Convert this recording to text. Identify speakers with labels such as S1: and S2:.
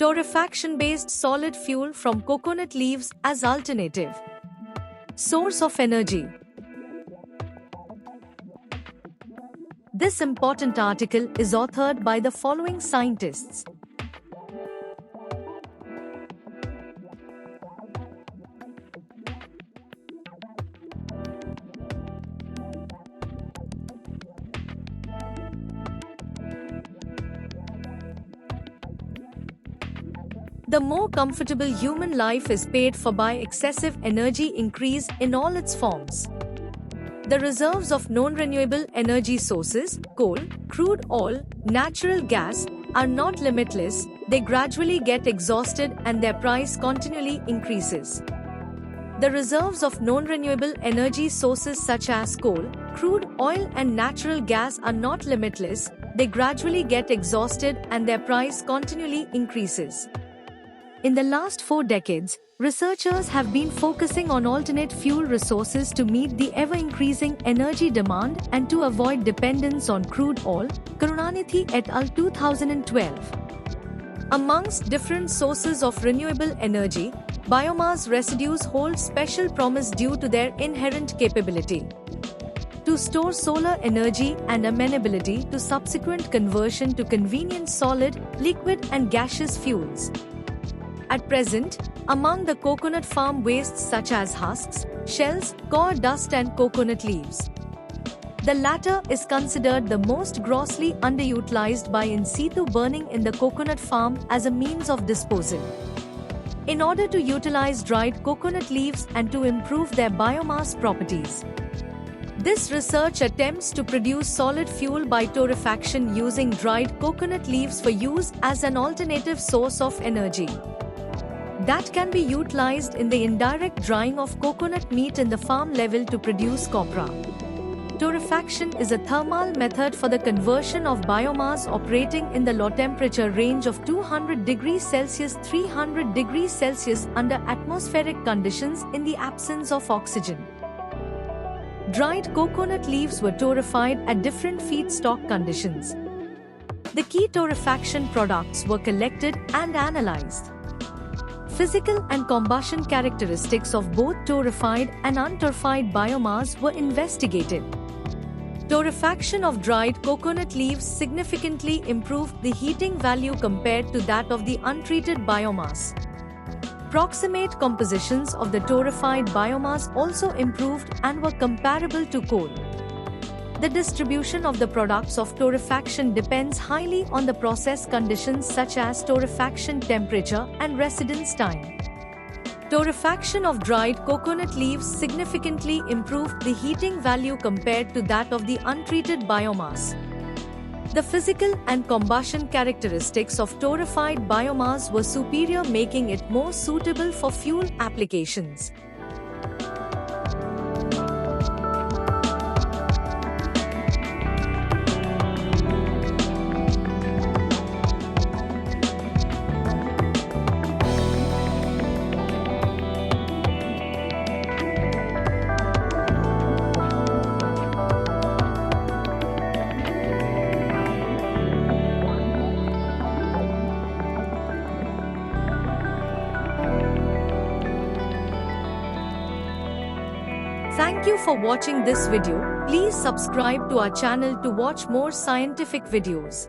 S1: Torrefaction-based solid fuel from coconut leaves as alternative. Source of energy. This important article is authored by the following scientists. The more comfortable human life is paid for by excessive energy increase in all its forms. The reserves of non-renewable energy sources, coal, crude oil, natural gas, are not limitless, they gradually get exhausted and their price continually increases. The reserves of non-renewable energy sources such as coal, crude oil and natural gas are not limitless, they gradually get exhausted and their price continually increases. In the last 4 decades, researchers have been focusing on alternate fuel resources to meet the ever-increasing energy demand and to avoid dependence on crude oil, Karunanidhi et al. 2012. Amongst different sources of renewable energy, biomass residues hold special promise due to their inherent capability to store solar energy and amenability to subsequent conversion to convenient solid, liquid and gaseous fuels. At present, among the coconut farm wastes such as husks, shells, core dust and coconut leaves, the latter is considered the most grossly underutilized by in situ burning in the coconut farm as a means of disposal. In order to utilize dried coconut leaves and to improve their biomass properties, this research attempts to produce solid fuel by torrefaction using dried coconut leaves for use as an alternative source of energy that can be utilized in the indirect drying of coconut meat in the farm level to produce copra. Torrefaction is a thermal method for the conversion of biomass operating in the low temperature range of 200 degrees Celsius 300 degrees Celsius under atmospheric conditions in the absence of oxygen. Dried coconut leaves were torrefied at different feedstock conditions. The key torrefaction products were collected and analyzed. Physical and combustion characteristics of both torrefied and untorrefied biomass were investigated. Torrefaction of dried coconut leaves significantly improved the heating value compared to that of the untreated biomass. Proximate compositions of the torrefied biomass also improved and were comparable to coal. The distribution of the products of torrefaction depends highly on the process conditions such as torrefaction temperature and residence time. Torrefaction of dried coconut leaves significantly improved the heating value compared to that of the untreated biomass. The physical and combustion characteristics of torrefied biomass were superior, making it more suitable for fuel applications. Thank you for watching this video. Please subscribe to our channel to watch more scientific videos.